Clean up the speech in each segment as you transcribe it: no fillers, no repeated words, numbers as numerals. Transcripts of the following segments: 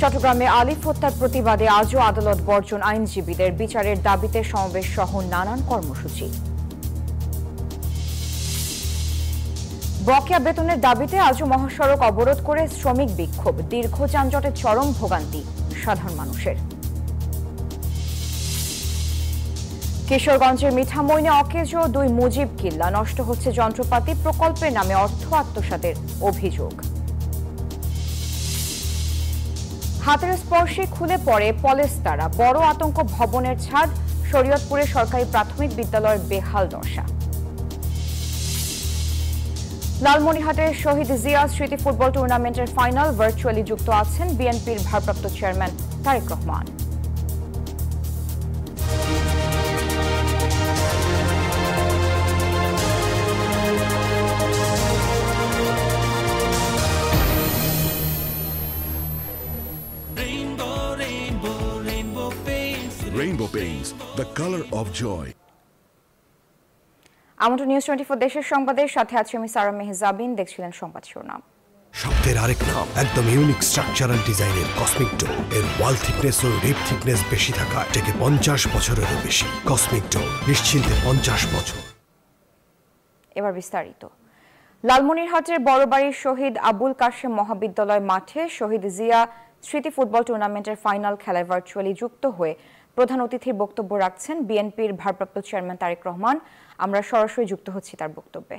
চট্টগ্রামে আলিফ হত্যার প্রতিবাদে আজও আদালত বর্জন, আইনজীবীদের বিচারের দাবিতে সমাবেশ সহ নানান কর্মসূচি। বকেয়া বেতনের দাবিতে আজও মহাসড়ক অবরোধ করে শ্রমিক বিক্ষোভ, দীর্ঘ যানজটে চরম ভোগান্তি সাধারণ মানুষের। কিশোরগঞ্জের মিঠামইনে অকেজো 2 মুজিব কিল্লা, নষ্ট হচ্ছে যন্ত্রপাতি, প্রকল্পের নামে অর্থ আত্মসাতের অভিযোগ। হাতের স্পর্শে খুলে পড়ে পলেস্তারা, বড় আতঙ্ক ভবনের ছাদ, শরীয়তপুরে সরকারি প্রাথমিক বিদ্যালয়ের বেহাল দশা। লালমনিরহাটের শহীদ জিয়া স্মৃতি ফুটবল টুর্নামেন্টের ফাইনাল, ভার্চুয়ালি যুক্ত আছেন বিএনপির ভারপ্রাপ্ত chairman Tarique Rahman. Rainbow Paints, the color of joy. আমন্ত্রণ নিউজ 24 দেশের সংবাদের সাথে আছি আমি সারা মেহজাবিন। দেখছিলেন সংবাদ শিরোনাম। শব্দের আরেক নাম, একদম ইউনিক স্ট্রাকচারাল ডিজাইনের কসমিক ডো। এর ওয়াল থিকনেস ও রিপ থিকনেস বেশি থাকা থেকে 50 বছরেরও বেশি। কসমিক ডো, নিশ্চিন্তে 50 বছর। এবার বিস্তারিত। লালমনিরহাটের বড়বাড়ির শহীদ আবুল কাশেম মহাবিদ্যালয় মাঠে শহীদ জিয়া স্মৃতি ফুটবল টুর্নামেন্টের ফাইনাল খেলায় ভার্চুয়ালি যুক্ত হয়ে প্রধান অতিথির বক্তব্য রাখছেন বিএনপির ভারপ্রাপ্ত চেয়ারম্যান তারেক রহমান। আমরা সরাসরি যুক্ত হচ্ছি তার বক্তব্যে।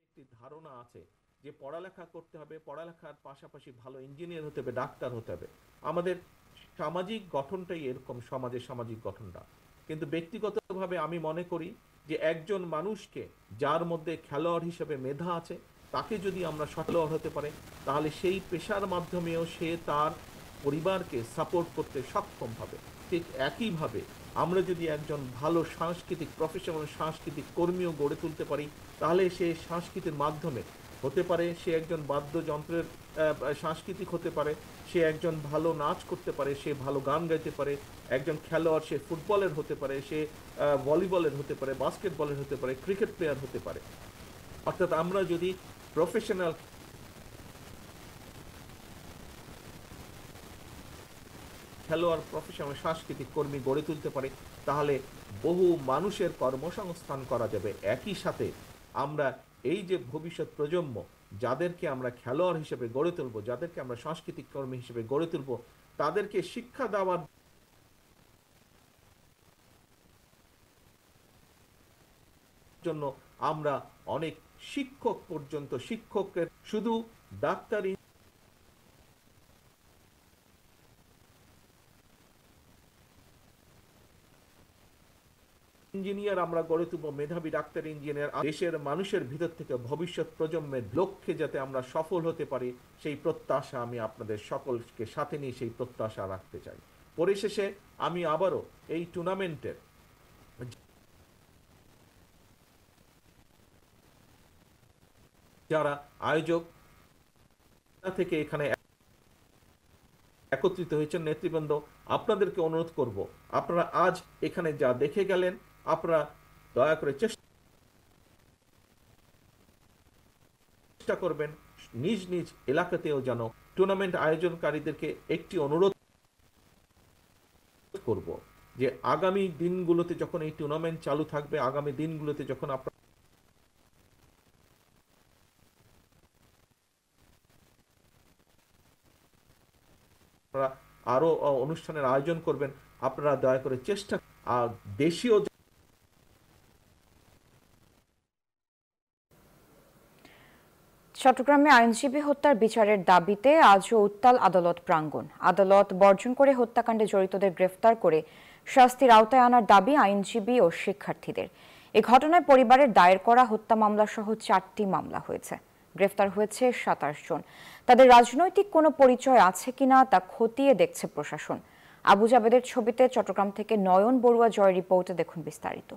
একটি ধারণা আছে যে পড়ালেখা করতে হবে, পড়ালেখার পাশাপাশি ভালো ইঞ্জিনিয়ার হতে হবে, ডাক্তার হতে হবে। আমাদের সামাজিক গঠনটাই এরকম, সমাজের সামাজিক গঠনটা। কিন্তু ব্যক্তিগতভাবে আমি মনে করি যে একজন মানুষকে যার মধ্যে খেলোয়াড় হিসেবে মেধা আছে, তাকে যদি আমরা খেলোয়াড় হতে পারে, তাহলে সেই পেশার মাধ্যমেও সে তার পরিবারকে সাপোর্ট করতে সক্ষম হবে। ঠিক একইভাবে আমরা যদি একজন ভালো সাংস্কৃতিক প্রফেশনাল সাংস্কৃতিক কর্মীও গড়ে তুলতে পারি, তাহলে সে সংস্কৃতির মাধ্যমে হতে পারে সে একজন বাদ্যযন্ত্রের সাংস্কৃতিক হতে পারে, সে একজন ভালো নাচ করতে পারে, সে ভালো গান গাইতে পারে, একজন খেলোয়াড় সে ফুটবলের হতে পারে, সে ভলিবলের হতে পারে, বাস্কেটবলের হতে পারে, ক্রিকেট প্লেয়ার হতে পারে। অর্থাৎ আমরা যদি প্রফেশনাল খেলোয়াড় প্রফেশনাল সাংস্কৃতিক কর্মী গড়ে তুলতে পারে, তাহলে বহু মানুষের কর্মসংস্থান করা যাবে। একই সাথে আমরা এই যে ভবিষ্যৎ প্রজন্ম, যাদেরকে আমরা খেলোয়াড় হিসেবে গড়ে তুলব, যাদেরকে আমরা সাংস্কৃতিক কর্মী হিসেবে গড়ে তুলব, তাদেরকে শিক্ষা দেওয়ার জন্য আমরা অনেক শিক্ষক পর্যন্ত, শিক্ষকের শুধু ডাক্তার ইঞ্জিনিয়ার আমরা গড়ে তুলব, মেধাবী ডাক্তার ইঞ্জিনিয়ার। দেশের মানুষের ভিতর থেকে ভবিষ্যৎ প্রজন্মের লক্ষ্যে যাতে আমরা সফল হতে পারি, সেই প্রত্যাশা আমি আপনাদের সকলকে সাথে নিয়ে সেই প্রত্যাশা রাখতে চাই। পরিশেষে আমি আবারও এই টুর্নামেন্টের যারা আয়োজক থেকে এখানে একত্রিত হয়েছেন নেতৃবৃন্দ, আপনাদেরকে অনুরোধ করব, আপনারা আজ এখানে যা দেখে গেলেন, আপনারা দয়া করে চেষ্টা করবেন নিজ নিজ এলাকাতেও যেন টুর্নামেন্ট আয়োজনকারীদেরকে একটি অনুরোধ করব যে আগামী দিনগুলোতে যখন এই টুর্নামেন্ট চালু থাকবে, আগামী দিনগুলোতে যখন আপনারা আরো অনুষ্ঠানের আয়োজন করবেন, আপনারা দয়া করে চেষ্টা দেশীয়। চট্টগ্রামে আইনজীবী হত্যার বিচারের দাবিতে আজও উত্তাল আদালত প্রাঙ্গণ। আদালত বর্জন করে হত্যাকাণ্ডে জড়িতদের গ্রেফতার করে শাস্তির আওতায় আনার দাবি আইনজীবী ও শিক্ষার্থীদের। এই ঘটনায় পরিবারের দায়ের করা হত্যা মামলা সহ 4টি মামলা হয়েছে। গ্রেফতার হয়েছে 27 জন। তাদের রাজনৈতিক কোনো পরিচয় আছে কিনা তা খতিয়ে দেখছে প্রশাসন। আবু জাবেদের ছবিতে চট্টগ্রাম থেকে নয়ন বড়ুয়া জয় রিপোর্টে দেখুন বিস্তারিত।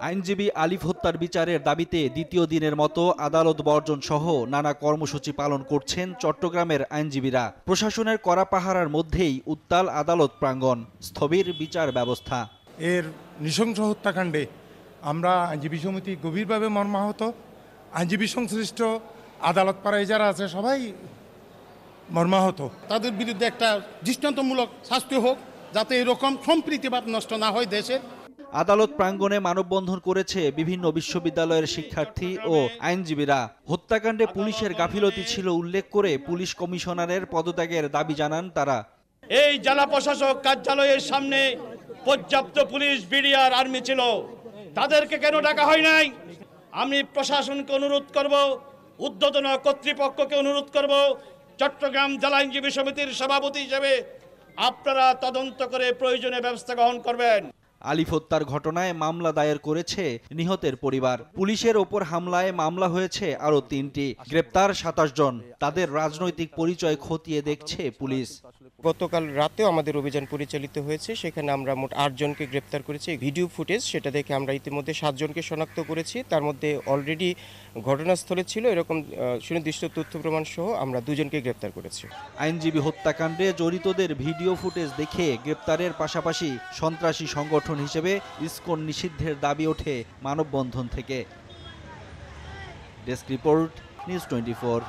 আইনজীবী আলিফ হত্যার বিচারের দাবিতে দ্বিতীয় দিনের মতো আদালত বর্জন সহ নানা কর্মসূচি পালন করছেন চট্টগ্রামের আইনজীবীরা। প্রশাসনের কড়া পাহারার মধ্যেই উত্তাল আদালত প্রাঙ্গণ, স্থবির বিচার ব্যবস্থা। এর নৃশংস হত্যাকাণ্ডে আমরা আইনজীবী সমিতি গভীরভাবে মর্মাহত। আইনজীবী সংশ্লিষ্ট আদালত পাড়ায় যারা আছে সবাই মর্মাহত। তাদের বিরুদ্ধে একটা দৃষ্টান্তমূলক শাস্তি হোক, যাতে এরকম সম্প্রীতিভাব নষ্ট না হয় দেশে। আদালত প্রাঙ্গণে মানববন্ধন করেছে বিভিন্ন বিশ্ববিদ্যালয়ের শিক্ষার্থী ও আইনজীবীরা। হত্যাকাণ্ডে পুলিশের গাফিলতি ছিল উল্লেখ করে পুলিশ কমিশনারের পদত্যাগের দাবি জানান তারা। এই জেলা প্রশাসক কার্যালয়ের সামনে পর্যাপ্ত পুলিশ, বিডিআর, আর্মি ছিল, তাদেরকে কেন ডাকা হয় নাই? আমি প্রশাসনকে অনুরোধ করব, ঊর্ধ্বতন কর্তৃপক্ষকে অনুরোধ করব, চট্টগ্রাম জেলা আইনজীবী সমিতির সভাপতি হিসেবে আপনারা তদন্ত করে প্রয়োজনীয় ব্যবস্থা গ্রহণ করবেন। আলিফ হত্যার ঘটনায় মামলা দায়ের করেছে নিহতের পরিবার। পুলিশের ওপর হামলায় মামলা হয়েছে আরও 3টি। গ্রেপ্তার 27 জন। তাদের রাজনৈতিক পরিচয় খতিয়ে দেখছে পুলিশ। গতকাল রাতেও আমাদের অভিযান পরিচালিত হয়েছে, সেখানে আমরা মোট 8 জনকে গ্রেপ্তার করেছি। ভিডিও ফুটেজ সেটা দেখে আমরা ইতিমধ্যে 7 জনকে শনাক্ত করেছি। তার মধ্যে অলরেডি ঘটনাস্থলে ছিল এরকম সুনির্দিষ্ট তথ্য প্রমাণ সহ আমরা 2 জনকে গ্রেপ্তার করেছি। আইনজীবী হত্যাকাণ্ডে জড়িতদের ভিডিও ফুটেজ দেখে গ্রেপ্তারের পাশাপাশি সন্ত্রাসী সংগঠন হিসেবে ইসকন নিষিদ্ধের দাবি ওঠে মানববন্ধন থেকে। Desk report, news 24।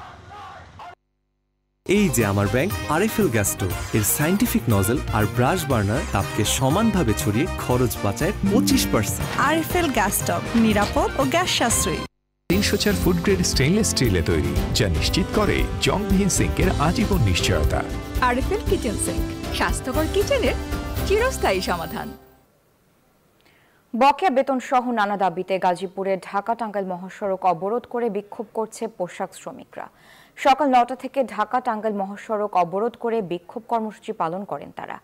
এই যে আমার ব্যাংক আরএফএল গ্যাস স্টোভ, এর সায়েন্টিফিক নজল আর ব্রাশ বার্নার তাপকে সমানভাবে ছড়িয়ে খরচ বাঁচায় 25%। আরএফএল গ্যাস স্টোভ নিরাপদ ও গ্যাস সাশ্রয়ী। 304 ফুড গ্রেড স্টেইনলেস স্টিলে তৈরি, যা নিশ্চিত করে জংবিহীন সিঙ্কের আজীবন নিশ্চয়তা। আরএফএল কিচেন সিঙ্ক, স্বাস্থ্যকর কিচেনের চিরস্থায়ী সমাধান। বকেয়া বেতন সহ নানা দাবিতে গাজীপুরে ঢাকা-টাঙ্গাইল মহাসড়ক অবরোধ করে বিক্ষোভ করছে পোশাক শ্রমিকরা। সকাল 9টা থেকে ঢাকা-টাঙ্গাইল মহাসড়ক অবরোধ করে বিক্ষোভ কর্মসূচি পালন করেন তারা।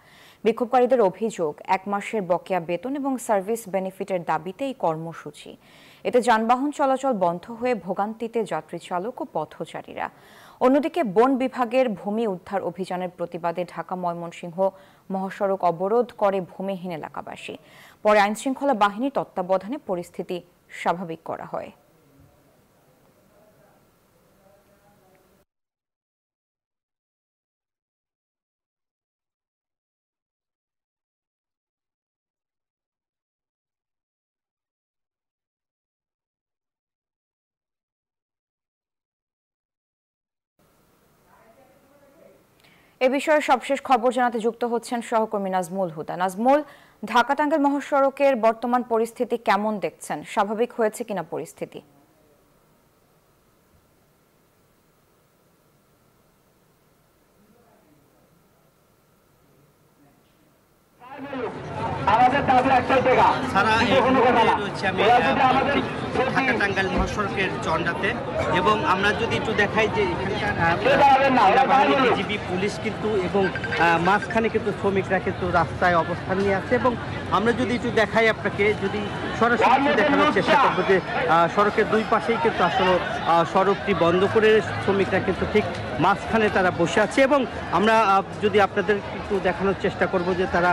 বিক্ষোভকারীদের অভিযোগ, 1 মাসের বকেয়া বেতন এবং সার্ভিস বেনিফিটের দাবিতে এই কর্মসূচি। এতে যানবাহন চলাচল বন্ধ হয়ে ভোগান্তিতে যাত্রী চালক ও পথচারীরা। অন্যদিকে বন বিভাগের ভূমি উদ্ধার অভিযানের প্রতিবাদে ঢাকা-ময়মনসিংহ মহাসড়ক অবরোধ করে ভূমিহীন এলাকাবাসী। পরে আইনশৃঙ্খলা বাহিনীর তত্ত্বাবধানে পরিস্থিতি স্বাভাবিক করা হয়। এ বিষয়ে সবশেষ খবর জানাতে যুক্ত হচ্ছেন সহকর্মী নাজমুল হুদা। নাজমুল, ঢাকা-টাঙ্গাইল মহাসড়কের বর্তমান পরিস্থিতি কেমন দেখছেন? স্বাভাবিক হয়েছে কিনা পরিস্থিতি? ঢাকা-টাঙ্গাইল মহাসড়কের চন্ডাতে, এবং আমরা যদি একটু দেখাই যে এখানকার বিজিবি পুলিশ কিন্তু এবং মাঝখানে কিন্তু শ্রমিকরা কিন্তু রাস্তায় অবস্থান নিয়ে আছে। এবং আমরা যদি একটু দেখাই আপনাকে, যদি সরাসরি দেখানোর চেষ্টা করবো যে সড়কের দুই পাশেই কিন্তু আসলে সড়কটি বন্ধ করে শ্রমিকরা কিন্তু ঠিক মাঝখানে তারা বসে আছে। এবং আমরা যদি আপনাদের একটু দেখানোর চেষ্টা করব যে তারা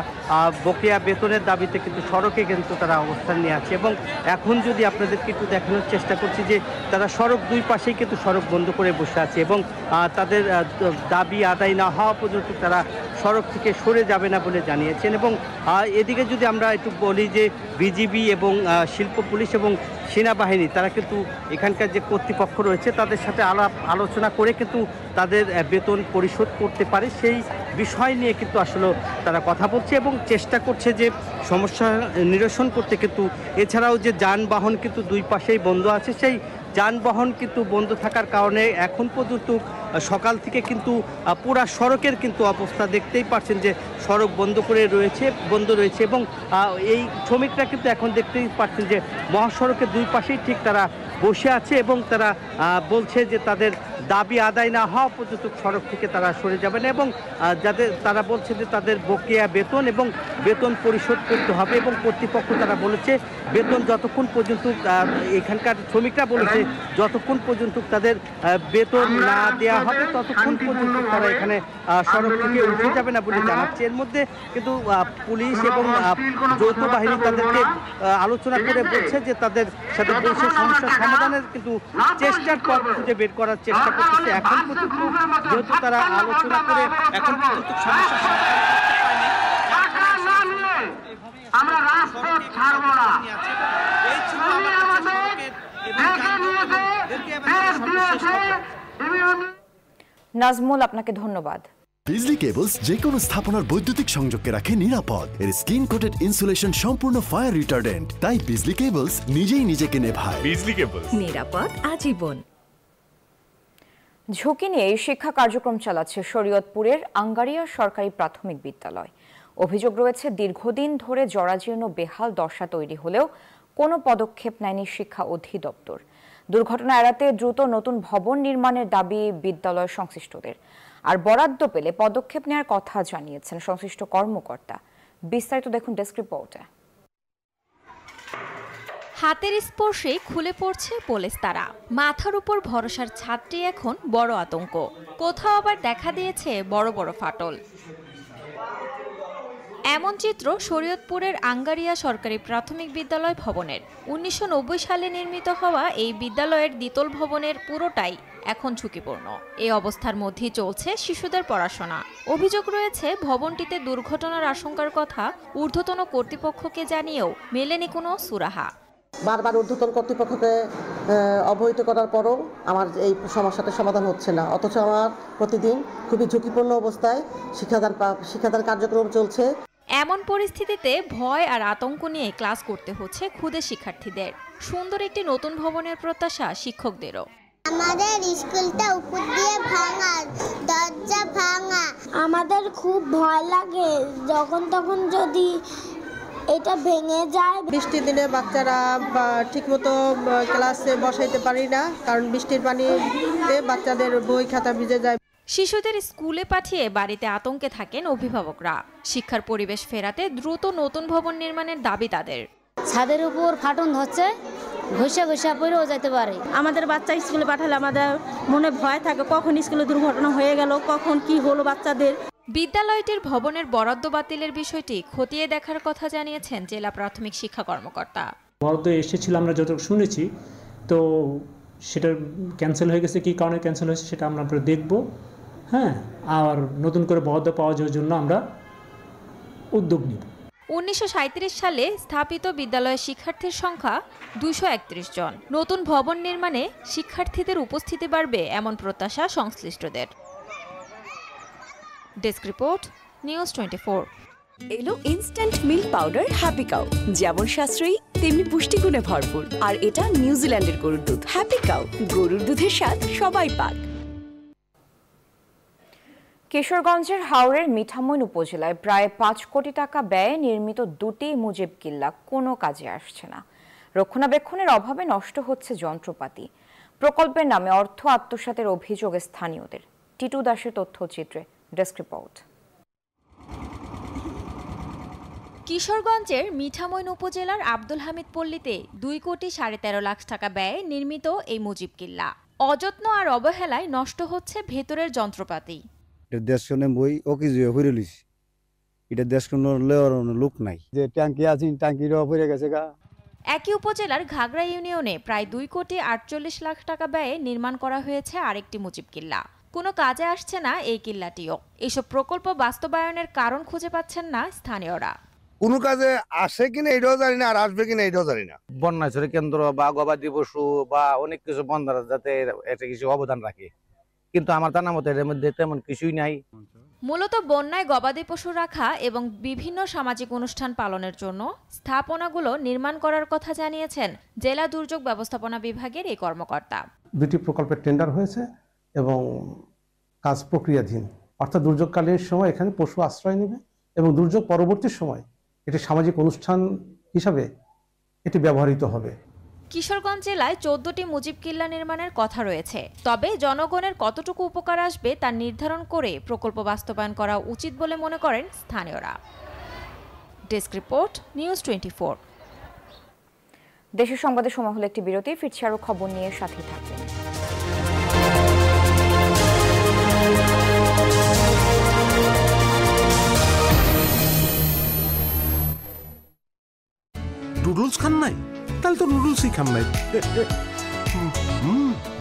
বকেয়া বেতনের দাবিতে কিন্তু সড়কে কিন্তু তারা অবস্থান নিয়ে আছে। এবং এখন যদি আপনাদেরকে একটু দেখানোর চেষ্টা করছি যে তারা সড়ক দুই পাশেই কিন্তু সড়ক বন্ধ করে বসে আছে এবং তাদের দাবি আদায় না হওয়া পর্যন্ত তারা সড়ক থেকে সরে যাবে না বলে জানিয়েছেন। এবং এদিকে যদি আমরা একটু বলি যে বিজিবি এবং শিল্প পুলিশ এবং সেনাবাহিনী তারা কিন্তু এখানকার যে কর্তৃপক্ষ রয়েছে তাদের সাথে আলোচনা করে কিন্তু তাদের বেতন পরিশোধ করতে পারে সেই বিষয় নিয়ে কিন্তু আসলে তারা কথা বলছে এবং চেষ্টা করছে যে সমস্যা নিরসন করতে। কিন্তু এছাড়াও যে যানবাহন কিন্তু দুই পাশেই বন্ধ আছে, সেই যানবাহন কিন্তু বন্ধ থাকার কারণে এখন পর্যন্ত সকাল থেকে কিন্তু পুরা সড়কের কিন্তু অবস্থা দেখতেই পাচ্ছেন যে সড়ক বন্ধ রয়েছে এবং এই শ্রমিকরা কিন্তু এখন দেখতেই পাচ্ছেন যে মহাসড়কের দুই পাশেই ঠিক তারা বসে আছে এবং তারা বলছে যে তাদের দাবি আদায় না হওয়া পর্যন্ত সড়ক থেকে তারা সরে যাবে না এবং তারা বলছে যে তাদের বকেয়া বেতন এবং বেতন পরিশোধ করতে হবে। এবং কর্তৃপক্ষ তারা বলেছে বেতন যতক্ষণ পর্যন্ত, এখানকার শ্রমিকরা বলেছে যতক্ষণ পর্যন্ত তাদের বেতন না দেওয়া হবে ততক্ষণ পর্যন্ত তারা এখানে সড়ক থেকে উঠে যাবে না বলে জানাচ্ছে। এর মধ্যে কিন্তু পুলিশ এবং যৌথ বাহিনী তাদেরকে আলোচনা করে বলছে যে তাদের সাথে বলছে সমস্যার সমাধানের কিন্তু চেষ্টার পথ খুঁজে বের করার চেষ্টা করতেছে। এখন পর্যন্ত যেহেতু তারা আলোচনা করে এখন পর্যন্ত সমস্যার নাজমুল, আপনাকে ধন্যবাদ। বিজলি কেবলস যে কোনো স্থাপনার বৈদ্যুতিক সংযোগকে রাখে নিরাপদ। এর স্কিন কোটেড ইনসুলেশন সম্পূর্ণ ফায়ার রিটার্ডেন্ট, তাই বিজলি কেবলস নিজেই নিজেকে নেভায়। বিজলি কেবলস, নিরাপদ আজীবন। ঝুঁকি নিয়ে শিক্ষা কার্যক্রম চালাচ্ছে শরীয়তপুরের আঙ্গারিয়া সরকারি প্রাথমিক বিদ্যালয়। অভিযোগ রয়েছে, দীর্ঘদিন ধরে জরাজীর্ণ বেহাল দশা তৈরি হলেও কোনো পদক্ষেপ নেয়নি শিক্ষা অধিদপ্তর। দুর্ঘটনা এড়াতে দ্রুত নতুন ভবন নির্মাণের দাবি বিদ্যালয় সংশ্লিষ্টদের। আর বরাদ্দ পেলে পদক্ষেপ নেওয়ার কথা জানিয়েছেন সংশ্লিষ্ট কর্মকর্তা। বিস্তারিত দেখুন ডেস্ক রিপোর্টে। হাতের স্পর্শে খুলে পড়ছে পলেস্তারা, মাথার উপর ভরসার ছাদটি এখন বড় আতঙ্ক। কোথাও আবার দেখা দিয়েছে বড় বড় ফাটল। এমন চিত্র শরীয়তপুরের আঙ্গারিয়া সরকারি প্রাথমিক বিদ্যালয় ভবনের। 1990 সালে নির্মিত হওয়া এই বিদ্যালয়ের দ্বিতল ভবনের পুরোটাই এখন ঝুঁকিপূর্ণ। এই অবস্থার মধ্যেই চলছে শিশুদের পড়াশোনা। অভিযোগ রয়েছে, ভবনটিতে দুর্ঘটনার আশঙ্কার কথা ঊর্ধ্বতন কর্তৃপক্ষকে জানিয়েও মেলেনি কোনো সুরাহা। বারবার ঊর্ধ্বতন কর্তৃপক্ষকে অবহিত করার পরও আমার এই সমস্যাটার সমাধান হচ্ছে না, অথচ আমার প্রতিদিন খুবই ঝুঁকিপূর্ণ অবস্থায় শিক্ষাদান কার্যক্রম চলছে। এমন পরিস্থিতিতে ভয় আর আতঙ্ক নিয়ে ক্লাস করতে হচ্ছে ক্ষুদে শিক্ষার্থীদের। সুন্দর একটি নতুন ভবনের প্রত্যাশা শিক্ষকদেরও। আমাদের স্কুলটা উপর দিয়ে ভাঙা, দরজা ভাঙা। আমাদের খুব ভয় লাগে যখন তখন যদি এটা ভেঙে যায়। বৃষ্টির দিনে বাচ্চারা ঠিকমতো ক্লাসে বসাইতে পারি না, কারণ বৃষ্টির পানিতে বাচ্চাদের বই খাতা ভিজে যায়। শিশুদের স্কুলে পাঠিয়ে বাড়িতে আতঙ্কে থাকেন অভিভাবকরা। শিক্ষার পরিবেশ ফেরাতে দ্রুত নতুন ভবন নির্মাণের দাবি তাদের। ছাদের উপর ফাটন হচ্ছে, ঘষা পড়েও যেতে পারে। আমাদের বাচ্চা স্কুলে পাঠালে আমাদের মনে ভয় থাকে, কখন স্কুলে দুর্ঘটনা হয়ে গেল, কখন কি হলো বাচ্চাদের। বিদ্যালয়টির ভবনের বরাদ্দ বাতিলের বিষয়টি খতিয়ে দেখার কথা জানিয়েছেন জেলা প্রাথমিক শিক্ষা কর্মকর্তা। বরাদ্দ এসেছিল আমরা যতটুকু শুনেছি, তো সেটা ক্যান্সেল হয়ে গেছে। কি কারণে ক্যান্সেল হয়েছে সেটা আমরা দেখব। হ্যাঁ, আর নতুন করে বরাদ্দ পাওয়ার জন্য আমরা উদ্যোগ নিব। 1937 সালে স্থাপিত বিদ্যালয়ের শিক্ষার্থীর সংখ্যা 231 জন। নতুন ভবন নির্মাণে শিক্ষার্থীদের উপস্থিতি বাড়বে এমন প্রত্যাশা সংশ্লিষ্টদের। Desk report, news 24। এলো instant milk powder happy cow, যেমন সাশ্রয়ী তেমনি পুষ্টিগুণে ভরপুর। আর এটা নিউজিল্যান্ডের গরুর দুধ। হ্যাপি কাউ, গরুর দুধের স্বাদ সবাই পাক। কিশোরগঞ্জের হাওরের মিঠামইন উপজেলায় প্রায় 5 কোটি টাকা ব্যয়ে নির্মিত 2টি মুজিব কিল্লা কোনো কাজে আসছে না। রক্ষণাবেক্ষণের অভাবে নষ্ট হচ্ছে যন্ত্রপাতি। প্রকল্পের নামে অর্থ আত্মসাতের অভিযোগ স্থানীয়দের। টিটু দাসের তথ্যচিত্রে ডেস্ক রিপোর্ট। কিশোরগঞ্জের মিঠামইন উপজেলার আব্দুল হামিদ পল্লীতে 2 কোটি 13.5 লাখ টাকা ব্যয়ে নির্মিত এই মুজিব কিল্লা অযত্ন আর অবহেলায় নষ্ট হচ্ছে ভেতরের যন্ত্রপাতি। দেশ শুনে বই ওকে জুয়ে ফিরে লিছি, এটা দেশ কোনো লোক নাই, যে ট্যাঙ্কি আছে ট্যাঙ্কিরও ফিরে গেছে গা। একই উপজেলার ঘাগড়া ইউনিয়নে প্রায় 2 কোটি 48 লাখ টাকা ব্যয়ে নির্মাণ করা হয়েছে আরেকটি মুজিব কিল্লা। কোনো কাজে আসছে না এই কিল্লাটিও। এসব প্রকল্প বাস্তবায়নের কারণ খুঁজে পাচ্ছেন না স্থানীয়রা। কোনো কাজে আসে কিনা এটাও জানি না, আর আসবে কিনা এটাও জানি না। বন্যা ছড়ি কেন্দ্র বা গবাদি পশু বা অনেক কিছু বন্ধরা যাতে এটা কিছু অবদান রাখে, কিন্তু আমার জানা মতে এর মধ্যে তেমন কিছুই নাই। মূলত বন্যায় গবাদি পশু রাখা এবং বিভিন্ন সামাজিক অনুষ্ঠান পালনের জন্য স্থাপনাগুলো নির্মাণ করার কথা জানিয়েছেন জেলা দুর্যোগ ব্যবস্থাপনা বিভাগের এই কর্মকর্তা। 2টি প্রকল্পের টেন্ডার হয়েছে এবং কাজ প্রক্রিয়াধীন, অর্থাৎ দুর্যোগকালীন সময় এখানে পশু আশ্রয় নেবে এবং দুর্যোগ পরবর্তী সময় এটি সামাজিক অনুষ্ঠান হিসাবে এটি ব্যবহৃত হবে। কিশোরগঞ্জ জেলায় 14টি মুজিব কিল্লা নির্মাণের কথা রয়েছে, তবে জনগণের কতটুকু উপকার আসবে তা নির্ধারণ করে প্রকল্প বাস্তবায়ন করা উচিত বলে মনে করেন স্থানীয়রা। Desk report, news 24। দেশের সংবাদের সময় হলো একটি বিরতি। ফিরছি আরো খবর নিয়ে, সাথেই থাকুন। নুডলস খান নাই? তাহলে তো নুডলসই খান নাই।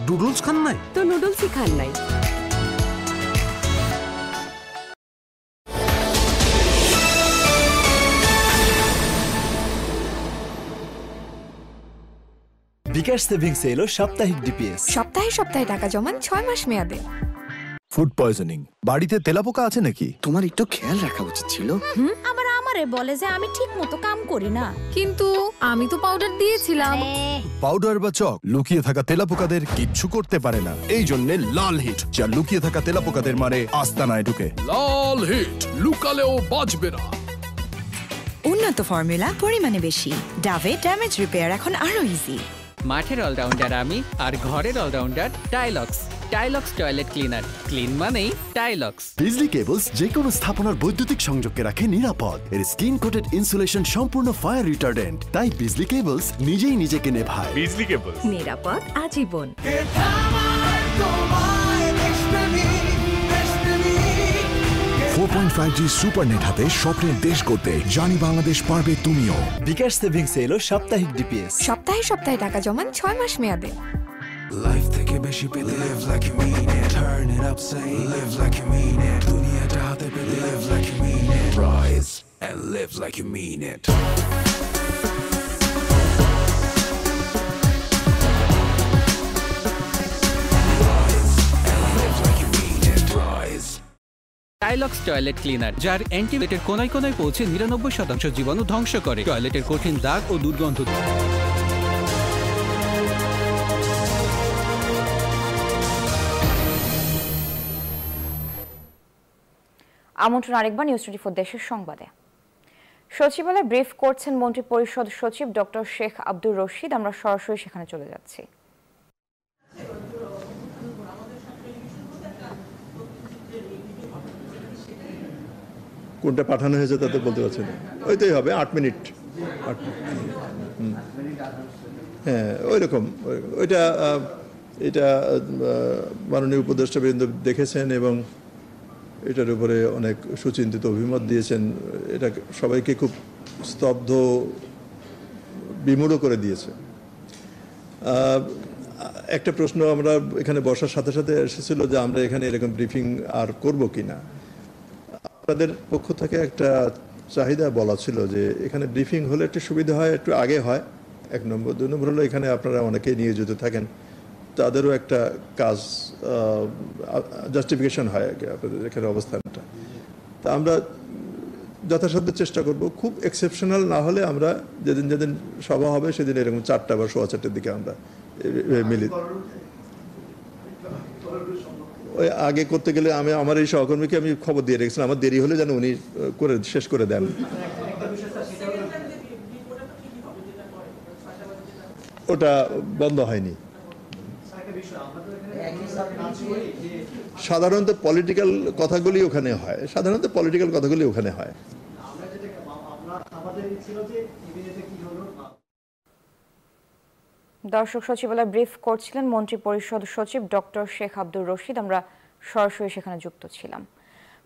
নুডলস খান নাই তো নুডলসই খান নাই। বিকাশ সেভিংসে এলো সাপ্তাহিক ডিপিএস। সপ্তাহে সপ্তাহে টাকা জমান 6 মাস মেয়াদে। Food poisoning. বাড়িতে তেলাপোকা আছে নাকি? তোমার একটু খেয়াল রাখা উচিত ছিল। আবার আমারে বলে যে আমি ঠিক মতো কাম করি না, কিন্তু আমি তো পাউডার দিয়েছিলাম। পাউডার বা চক লুকিয়ে থাকা তেলাপোকাদের কিচ্ছু করতে পারে না। এই জন্য লাল হিট, যা লুকিয়ে থাকা তেলাপোকাদের মারে আস্তানায় ঢুকে। লাল হিট, লুকালেও বাঁচবে না। উন্নত ফর্মুলা, পরিমাণে বেশি। ডাভে ড্যামেজ রিপেয়ার এখন আরো ইজি। মাঠের অলরাউন্ডার আমি, আর ঘরের allrounder Tylox. Tylox toilet cleaner, clean মানেই টাইলক্স। বিজলি কেবলস যে কোনো স্থাপনার বৈদ্যুতিক সংযোগকে রাখে নিরাপদ। এর স্কিন কোটেড ইনসুলেশন সম্পূর্ণ ফায়ার রিটার্ডেন্ট, তাই বিজলি কেবলস নিজেই নিজেকে নেভায়। বিজলি কেবলস, নিরাপদ আজীবন। 4.5G সুপারনেট হাতে স্বপ্নের দেশ করতে জানি বাংলাদেশ পারবে তুমিও। বিকাশ সেভিংস এলো সাপ্তাহিক ডিপিএস। সপ্তাহে সপ্তাহে টাকা জমান 6 মাস মেয়াদে। লাইফ থেকে বেশি পেতে live like you mean it, turn it up, say live like you mean it, দুনিয়াটা হাতে পেতে live like you mean it, rise and live like you mean it. Tylox toilet cleaner, যার অ্যান্টিবায়োটিক কোনায় কোনায় পৌঁছে 99% জীবাণু ধ্বংস করে, টয়লেটের কঠিন দাগ ও দুর্গন্ধ। আমন্ত্রণ আরেকবার নিউজ 24 দেশের সংবাদে। সচিবালয়ে ব্রিফ করছেন মন্ত্রী পরিষদ সচিব ডক্টর শেখ আব্দুর রশিদ। আমরা সরাসরি সেখানে চলে যাচ্ছি। কোনটা পাঠানো হয়েছে তাতে বলতে পারছি না, ওইটাই হবে 8 মিনিট। হ্যাঁ ওই রকম, ওইটা এটা মাননীয় উপদেষ্টা বৃন্দ দেখেছেন এবং এটার উপরে অনেক সুচিন্তিত অভিমত দিয়েছেন। এটা সবাইকে খুব স্তব্ধ, বিমূঢ় করে দিয়েছে। একটা প্রশ্ন আমরা এখানে বসার সাথে সাথে এসেছিল যে আমরা এখানে এরকম ব্রিফিং আর করব কিনা। আপনাদের পক্ষ থেকে একটা চাহিদা বলা ছিল যে এখানে ব্রিফিং হলে একটু সুবিধা হয়, একটু আগে হয়, 1 নম্বর। 2 নম্বর হলো এখানে আপনারা অনেকেই নিয়োজিত থাকেন, তাদেরও একটা কাজ জাস্টিফিকেশন হয় আপনাদের এখানে অবস্থানটা। তা আমরা যথাসাধ্য চেষ্টা করব, খুব এক্সেপশনাল না হলে আমরা যেদিন যেদিন সভা হবে সেদিন এরকম 4টা বা 4:15 দিকে আমরা মিলি। ওই আগে করতে গেলে আমি আমার এই সহকর্মীকে আমি খবর দিয়ে রেখেছিলাম, আমার দেরি হলে যেন উনি করে শেষ করে দেন। ওটা বন্ধ হয়নি। সাধারণত পলিটিক্যাল কথাগুলি ওখানে হয়, দর্শক, সচিবালয় ব্রিফ করছিলেন মন্ত্রী পরিষদ সচিব ডক্টর শেখ আব্দুর রশিদ। আমরা সরাসরি সেখানে যুক্ত ছিলাম।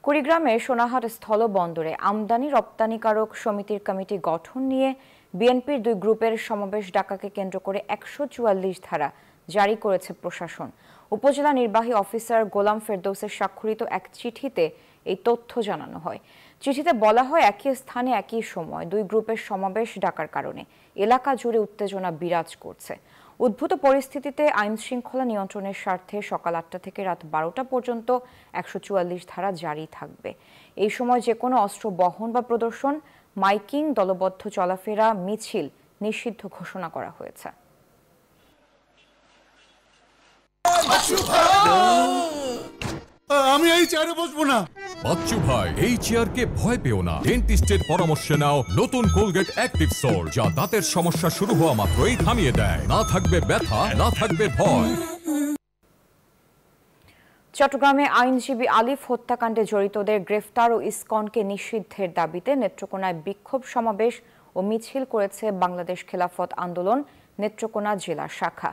কুড়িগ্রামে সোনাহাট স্থল বন্দরে আমদানি রপ্তানিকারক সমিতির কমিটি গঠন নিয়ে বিএনপির 2 গ্রুপের সমাবেশ ডাকাকে কেন্দ্র করে 144 ধারা জারি করেছে প্রশাসন। উপজেলা নির্বাহী অফিসার গোলাম ফেরদৌসের স্বাক্ষরিত এক চিঠিতে এই তথ্য জানানো হয়। চিঠিতে বলা হয়, একই স্থানে একই সময় 2 গ্রুপের সমাবেশ ডাকার কারণে এলাকা জুড়ে উত্তেজনা বিরাজ করছে। উদ্ভূত পরিস্থিতিতে আইন শৃঙ্খলা নিয়ন্ত্রণের স্বার্থে সকাল 8টা থেকে রাত 12টা পর্যন্ত 144 ধারা জারি থাকবে। এই সময় যে কোনো অস্ত্র বহন বা প্রদর্শন, মাইকিং, দলবদ্ধ চলাফেরা, মিছিল নিষিদ্ধ ঘোষণা করা হয়েছে। আমি এই চেয়ারে বসবো না। বাচ্চু ভাই, এই চেয়ারকে ভয় পেও না। ডেন্টিস্টের পরামর্শে নাও নতুন কোলগেট অ্যাক্টিভ সোল, যা দাঁতের সমস্যা শুরু হওয়া মাত্রই থামিয়ে দেয়। না থাকবে ব্যথা, না থাকবে ভয়। চট্টগ্রামে আইনজীবী আলিফ হত্যাকাণ্ডে জড়িতদের গ্রেফতার ও ইসকনকে নিষিদ্ধের দাবিতে নেত্রকোনায় বিক্ষোভ সমাবেশ ও মিছিল করেছে বাংলাদেশ খেলাফত আন্দোলন নেত্রকোনা জেলা শাখা।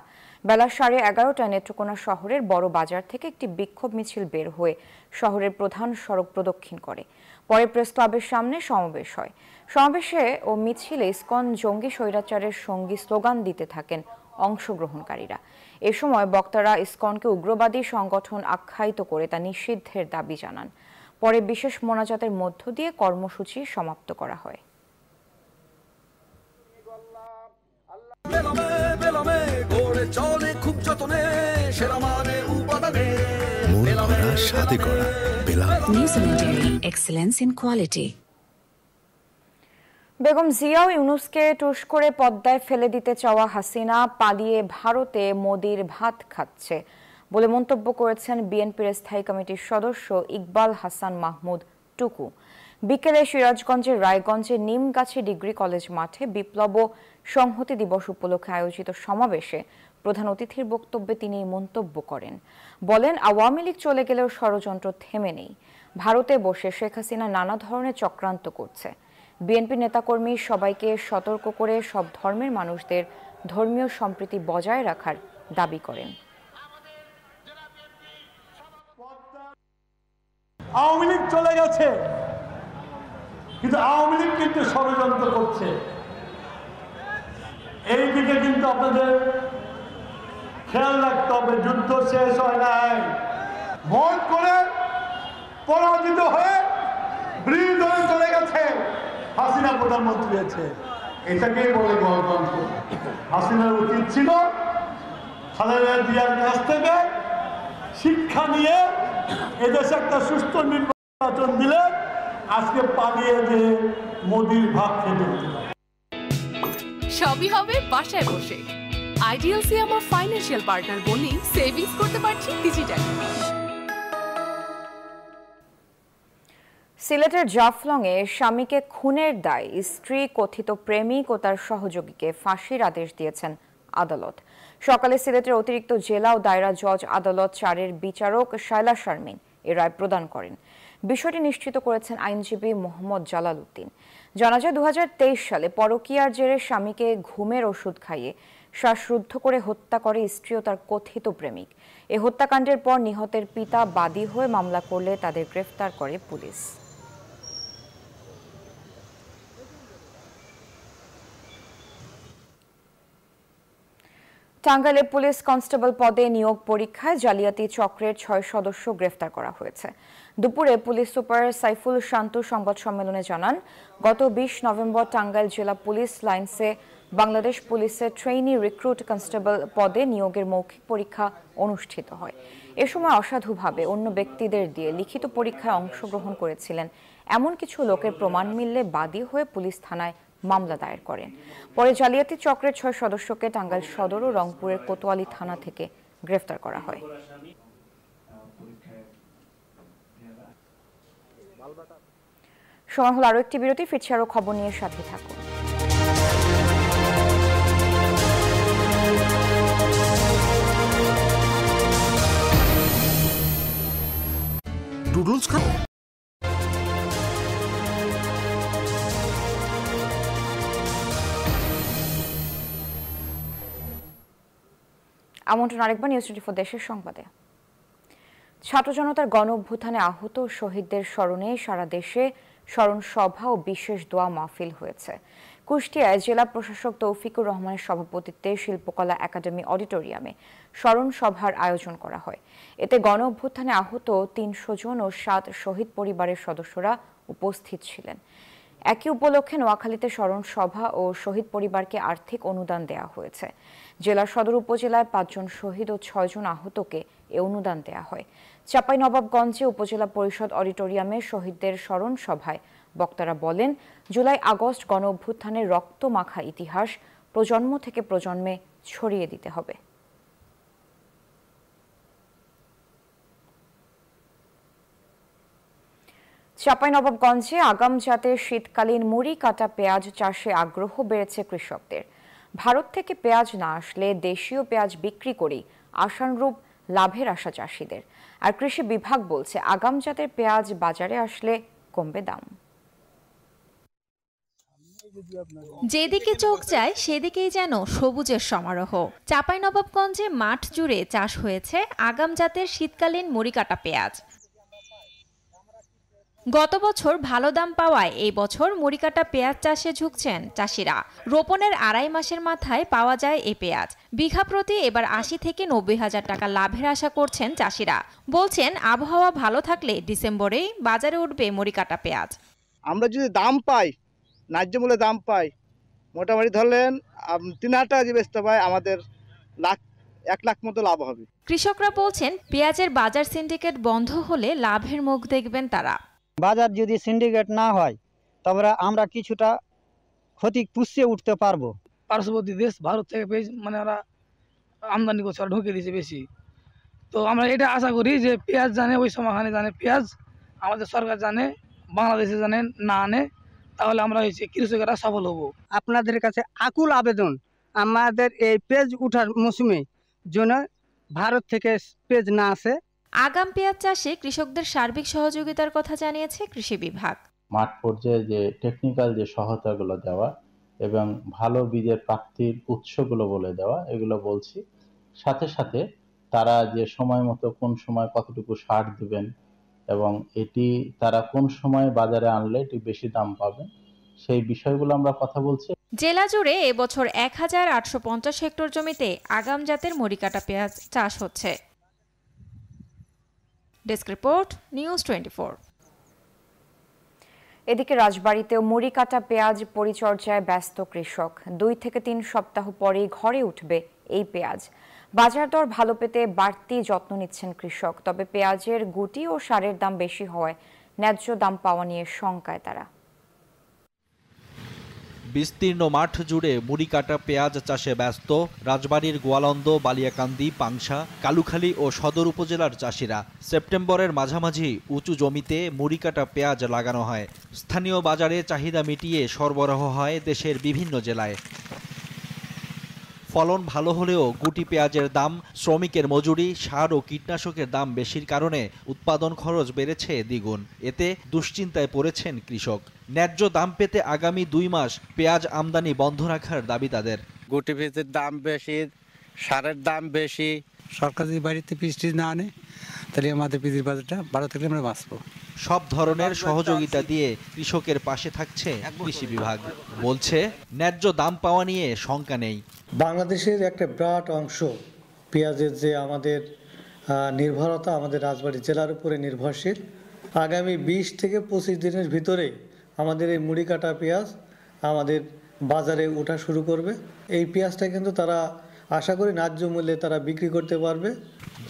বেলা 11:30টায় নেত্রকোনা শহরের বড় বাজার থেকে একটি বিক্ষোভ মিছিল বের হয়ে শহরের প্রধান সড়ক প্রদক্ষিণ করে। পরে প্রেস ক্লাবের সামনে সমাবেশ হয়। সমাবেশে ও মিছিলে ইসকন জঙ্গি স্বৈরাচারের সঙ্গী স্লোগান দিতে থাকেন অংশগ্রহণকারীরা। এ সময় বক্তারা ইসকনকে উগ্রবাদী সংগঠন আখ্যায়িত করে তা নিষিদ্ধের দাবি জানান। পরে বিশেষ মোনাজাতের মধ্য দিয়ে কর্মসূচি সমাপ্ত করা হয়। মন ভরা আর স্বাদে করা Belal. New Zealand dairy, excellence in quality. Begum Xiao ইউনুসকে টুস করে পদ্মায় ফেলে দিতে চাওয়া হাসিনা পালিয়ে ভারতে মোদির ভাত খাচ্ছে বলে মন্তব্য করেছেন বিএনপির স্থায়ী কমিটির সদস্য ইকবাল হাসান মাহমুদ টুকু। বিকেলে সিরাজগঞ্জের রায়গঞ্জে নিমগাছি ডিগ্রি কলেজ মাঠে বিপ্লব ও সংহতি দিবস উপলক্ষে আয়োজিত সমাবেশে প্রধান অতিথির বক্তব্যে তিনি এই মন্তব্য করেন। বলেন, আওয়ামী লীগ চলে গেলেও ষড়যন্ত্র থেমে নেই। ভারতে বসে শেখ হাসিনা নানা ধরনের চক্রান্ত করছে। বিএনপি নেতাকর্মী সবাইকে সতর্ক করে সব ধর্মের মানুষদের ধর্মীয় সম্প্রীতি বজায় রাখার দাবি করেন। আওয়ামী লীগ চলে গেছে, কিন্তু আওয়ামী লীগ কিন্তু ষড়যন্ত্র করছে। এই দিকে কিন্তু আপনাদের খেয়াল রাখতে হবে। যুদ্ধ শেষ হয় নাই, ভোট করে পরাজিত হয়ে বিরোধী দলে চলে গেছে, হাসিনা প্রধানমন্ত্রী হয়েছে। এটাকেই বলে গণতন্ত্র। হাসিনার উচিত ছিল খালেদা জিয়ার কাছ থেকে শিক্ষা নিয়ে এদেশে একটা সুস্থ নির্বাচন দিলে আজকে পালিয়ে যে মোদির ভাত খেতে হতো। সবই হবে বাসায় বসে। আইডিএলসি আমার ফাইন্যান্সিয়াল পার্টনার বলেই সেভিংস করতে পারছি ডিজিটালি। সিলেটের জাফলংয়ে স্বামীকে খুনের দায় স্ত্রী কথিত প্রেমিক ও তার সহযোগীকে ফাঁসির আদেশ দিয়েছেন আদালত। সকালে সিলেটের অতিরিক্ত জেলা ও দায়রা জজ আদালত 4-এর বিচারক শায়লা শারমিন এ রায় প্রদান করেন। বিষয়টি নিশ্চিত করেছেন আইনজীবী মোহাম্মদ জালাল উদ্দিন। জানা যায় 2023 সালে পরকীয়ার জেরে স্বামীকে ঘুমের ওষুধ খাইয়ে শ্বাসরুদ্ধ করে হত্যা করে স্ত্রী ও তার কথিত প্রেমিক। এই হত্যাকাণ্ডের পর নিহতের পিতা বাদী হয়ে মামলা করলে তাদের গ্রেফতার করে পুলিশ। টাঙ্গাইলে পুলিশ কনস্টেবল পদে নিয়োগ পরীক্ষায় জালিয়াতি চক্রের 6 সদস্য গ্রেফতার করা হয়েছে। দুপুরে পুলিশ সুপার সাইফুল শান্তু সংবাদ সম্মেলনে জানান, গত 20 নভেম্বর টাঙ্গাইল জেলা পুলিশ লাইন্সে বাংলাদেশ পুলিশের ট্রেইনি রিক্রুট কনস্টেবল পদে নিয়োগের মৌখিক পরীক্ষা অনুষ্ঠিত হয়। এ সময় অসাধুভাবে অন্য ব্যক্তিদের দিয়ে লিখিত পরীক্ষায় অংশগ্রহণ করেছিলেন এমন কিছু লোকের প্রমাণ মিললে বাদী হয়ে পুলিশ থানায় মামলা দায়ের করেন। পরে জালিয়াতি চক্রের 6 সদস্যকে টাঙ্গাইল সদর ও রংপুরের কোতোয়ালি থানা থেকে গ্রেফতার করা হয়। সময় হলো আরো একটি বিরতি, ফিরছি আরো খবর নিয়ে সাথে থাকুন। নুডলস খান? আমন্ত্রণ আরেকবার নিউজ 24 দেশের সংবাদে। ছাত্র জনতার গণ অভ্যুত্থানে আহত শহীদদের স্মরণে সারা দেশে স্মরণ সভা ও বিশেষ দোয়া মাহফিল হয়েছে। কুষ্টিয়ায় জেলা প্রশাসক তৌফিকুর রহমানের সভাপতিত্বে শিল্পকলা একাডেমি অডিটোরিয়ামে স্মরণ সভার আয়োজন করা হয়। এতে গণ অভ্যুত্থানে আহত 300 জন ও 7 শহীদ পরিবারের সদস্যরা উপস্থিত ছিলেন। একই উপলক্ষে নোয়াখালীতে স্মরণ সভা ও শহীদ পরিবারকে আর্থিক অনুদান দেওয়া হয়েছে। জেলা সদর উপজেলায় 5 জন শহীদ ও 6 জন আহতকে এ অনুদান দেওয়া হয়। চাঁপাইনবাবগঞ্জে উপজেলা পরিষদ অডিটোরিয়ামে শহীদদের স্মরণ সভায় বক্তারা বলেন, জুলাই আগস্ট গণ অভ্যুত্থানের রক্ত মাখা ইতিহাস প্রজন্ম থেকে প্রজন্মে ছড়িয়ে দিতে হবে। চাঁপাইনবাবগঞ্জে আগাম জাতের শীতকালীন মুড়ি কাটা পেঁয়াজ চাষে আগ্রহ বেড়েছে কৃষকদের। ভারত থেকে পেঁয়াজ না আসলে দেশীয় পেঁয়াজ বিক্রি করেই আশানুরূপ লাভের আশা চাষিদের। আর কৃষি বিভাগ বলছে, আগাম জাতের পেঁয়াজ বাজারে আসলে কমবে দাম। যেদিকে চোখ যায় সেদিকেই যেন সবুজের সমারোহ। চাঁপাইনবাবগঞ্জে মাঠ জুড়ে চাষ হয়েছে আগাম জাতের শীতকালীন মুড়ি কাটা পেঁয়াজ। গত বছর ভালো দাম পাওয়ায় এই বছর মুড়ি কাটা পেঁয়াজ চাষে ঝুঁকছেন চাষিরা। রোপণের 2.5 মাসের মাথায় পাওয়া যায় এই পেঁয়াজ। বিঘা প্রতি এবার 80 থেকে 90 হাজার টাকা লাভের আশা করছেন চাষিরা। বলছেন, আবহাওয়া ভালো থাকলে ডিসেম্বরেই বাজারে উঠবে মুড়ি কাটা পেঁয়াজ। আমরা যদি দাম পাই, ন্যায্য মূল্যে দাম পাই, মোটামুটি ধরলেন 3,000 টাকা যে বেচতে পাই, আমাদের লাখ 1 লাখ মতো লাভ হবে। কৃষকরা বলছেন পেঁয়াজের বাজার সিন্ডিকেট বন্ধ হলে লাভের মুখ দেখবেন তারা। বাজার যদি সিন্ডিকেট না হয় তবে আমরা কিছুটা ক্ষতি পুষিয়ে উঠতে পারবো। পার্শ্ববর্তী দেশ ভারত থেকে পেঁয়াজ মানে ওরা আমদানি করছে, ওরা ঢুকে দিয়েছে বেশি। তো আমরা এটা আশা করি যে পেঁয়াজ জানে ওই সময়খানে জানে পেঁয়াজ আমাদের সরকার জানে, বাংলাদেশে জানে না আনে, তাহলে আমরা হয়েছে কৃষকেরা সফল হব। আপনাদের কাছে আকুল আবেদন, আমাদের এই পেঁয়াজ উঠার মৌসুমে যেন ভারত থেকে পেঁয়াজ না আসে। আগাম পেঁয়াজ চাষে কৃষকদের সার্বিক সহযোগিতার কথা জানিয়েছে কৃষি বিভাগ। মাঠ পর্যায়ে যে টেকনিক্যাল যে সহায়তাগুলো দেওয়া এবং ভালো বীজের প্রাপ্তির উৎসগুলো বলে দেওয়া, এগুলো বলছি। সাথে সাথে তারা যে সময় মতো কোন সময় কতটুকু সার দিবেন এবং এটি তারা কোন সময় বাজারে আনলে এটি বেশি দাম পাবেন, সেই বিষয়গুলো আমরা কথা বলছি। জেলা জুড়ে এবছর 1850 হেক্টর জমিতে আগাম জাতের মরিকাটা পেঁয়াজ চাষ হচ্ছে। Desk report, news 24। এদিকে রাজবাড়ীতেও মরিকাটা পেঁয়াজ পরিচর্যায় ব্যস্ত কৃষক। 2 থেকে 3 সপ্তাহ পরেই ঘরে উঠবে এই পেঁয়াজ। বাজার দর ভালো পেতে বাড়তি যত্ন নিচ্ছেন কৃষক। তবে পেঁয়াজের গুটি ও সারের দাম বেশি হওয়ায় ন্যায্য দাম পাওয়া নিয়ে শঙ্কায় তারা। বিস্তীর্ণ মাঠ জুড়ে মুড়িকাটা পেঁয়াজ চাষে ব্যস্ত রাজবাড়ীর গোয়ালন্দ, বালিয়াকান্দি, পাংশা, কালুখালী ও সদর উপজেলার চাষিরা। সেপ্টেম্বরের মাঝামাঝি উঁচু জমিতে মুড়িকাটা পেঁয়াজ লাগানো হয়। স্থানীয় বাজারে চাহিদা মিটিয়ে সরবরাহ হয় দেশের বিভিন্ন জেলায়। ফলন ভালো হলেও গুটি পেঁয়াজের দাম, শ্রমিকের মজুরি, সার ও কীটনাশকের দাম বেশির কারণে উৎপাদন খরচ বেড়েছে দ্বিগুণ। এতে দুশ্চিন্তায় পড়েছেন কৃষক। ন্যায্য দাম পেতে আগামী 2 মাস পেঁয়াজ আমদানি বন্ধ রাখার দাবি তাদের। গুটি পেঁয়াজের দাম বেশি, সারের দাম বেশি। সরকার যদি বাড়িতে পিস না আনে তাহলে আমাদের পেঁয়াজের বাজারটা বাড়া থাকলে আমরা বাঁচবো। সব ধরনের সহযোগিতা দিয়ে কৃষকের পাশে থাকছে কৃষি বিভাগ। বলছে ন্যায্য দাম পাওয়া নিয়ে শঙ্কা নেই। বাংলাদেশের একটা বিরাট অংশ পেঁয়াজের যে আমাদের নির্ভরতা, আমাদের রাজবাড়ী জেলার উপরে নির্ভরশীল। আগামী 20 থেকে 25 দিনের ভিতরে আমাদের এই মুড়িকাটা পেঁয়াজ আমাদের বাজারে ওঠা শুরু করবে। এই পেঁয়াজটা কিন্তু তারা আশা করি ন্যায্য মূল্যে তারা বিক্রি করতে পারবে।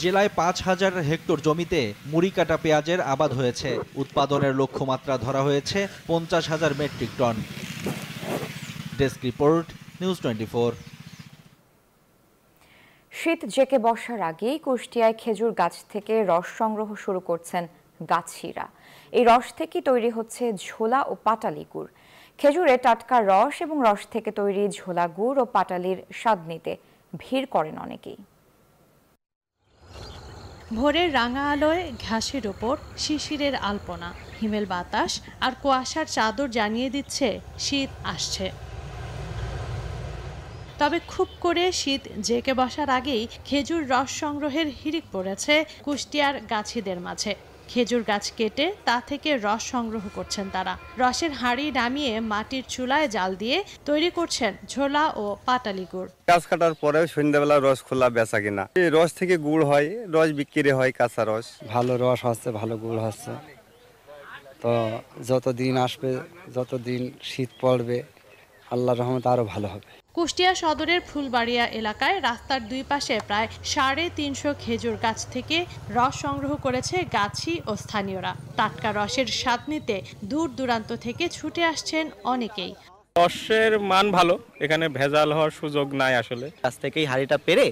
জেলায় 5000 হেক্টর জমিতে মুড়িকাটা পেঁয়াজের আবাদ হয়েছে। উৎপাদনের লক্ষ্যমাত্রা ধরা হয়েছে 50,000 metric ton. Desk report, news 24। শীত জেকে বসার আগেই কুষ্টিয়ায় খেজুর গাছ থেকে রস সংগ্রহ শুরু করছেন গাছিরা। এই রস থেকে তৈরি হচ্ছে ঝোলা ও পাটালি গুড়। খেজুরে টাটকা রস এবং রস থেকে তৈরি ঝোলা গুড় ও পাটালির স্বাদ নিতে ভিড় করেন অনেকেই। ভোরের রাঙা আলোয় ঘাসের ওপর শিশিরের আলপনা, হিমেল বাতাস আর কুয়াশার চাদর জানিয়ে দিচ্ছে শীত আসছে। তবে খুব করে শীত জেকে বসার আগেই খেজুর রস সংগ্রহের হিড়িক পড়েছে কুষ্টিয়ার গাছিদের মাঝে। খেজুর গাছ কেটে তা থেকে রস সংগ্রহ করছেন তারা। রসের হাঁড়ি নামিয়ে মাটির চুলায় জাল দিয়ে তৈরি করছেন ঝোলা ও পাটালি গুড়। গাছ কাটার পরে সন্ধ্যাবেলা রস খোলা বেচা কিনা। এই রস থেকে গুড় হয়, রস বিক্রি হয়, কাঁচা রস। ভালো রস হচ্ছে, ভালো গুড় হচ্ছে। তো যতদিন আসবে, যতদিন শীত পড়বে, আল্লাহর রহমতে আরো ভালো হবে। কুষ্টিয়া সদরের ফুলবাড়িয়া এলাকায় রাস্তার 2 পাশে প্রায় 350 খেজুর গাছ থেকে রস সংগ্রহ করেছে গাছি ও স্থানীয়রা। টাটকা রসের স্বাদ নিতে দূর দূরান্ত থেকে ছুটে আসছেন অনেকেই। রসের মান ভালো, এখানে ভেজাল হওয়ার সুযোগ নাই। আসলে গাছ থেকেই হাঁড়িটা পেরে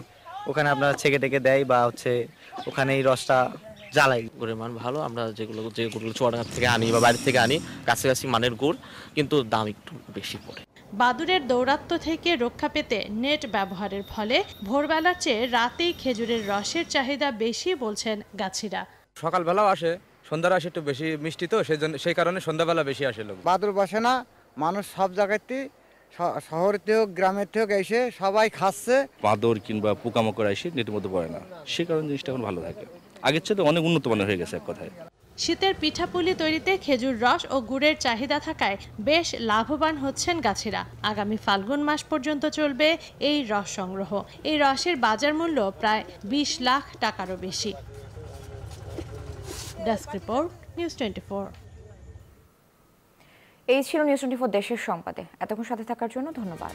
ওখানে আপনারা ছেঁকে টেকে দেয় বা ওখানে এই রসটা জ্বালাই। গুড়ের মান ভালো। আমরা যে গুড়গুলো চুয়াডাঙ্গা থেকে আনি বা বাইরে থেকে আনি, কাছাকাছি মানের গুড়, কিন্তু দাম একটু বেশি পড়ে। বাদুড়ের দৌরাত্ম্য থেকে রক্ষা পেতে নেট ব্যবহারের ফলে ভোরবেলার চেয়ে রাতেই খেজুরের রসের চাহিদা বেশি বলছেন গাছিরা। সকালবেলাও আসে, সন্ধ্যার আসে একটু বেশি মিষ্টি, তো সেই কারণে সন্ধ্যাবেলা বেশি আসে লোক। বাদুর বসে না, মানুষ সব জায়গাতে, শহর থেকে গ্রামের থেকে এসে সবাই খাচ্ছে। বাদর কিংবা পোকামাকড় এসে নেটের মধ্যে পড়ে না, সে কারণে জিনিসটা এখন ভালো থাকে। আগের চেয়ে অনেক উন্নত মানের হয়ে গেছে এক কথায়। শীতের পিঠাপুলি তৈরিতে খেজুর রস ও গুড়ের চাহিদা থাকায় বেশ লাভবান হচ্ছেন গাছিরা। আগামী ফাল্গুন মাস পর্যন্ত চলবে এই রস সংগ্রহ। এই রসের বাজার মূল্য প্রায় 20 লাখ টাকারও বেশি। Desk report, news 24। এই ছিল নিউজ 24 দেশের সংবাদে। এতক্ষণ সাথে থাকার জন্য ধন্যবাদ।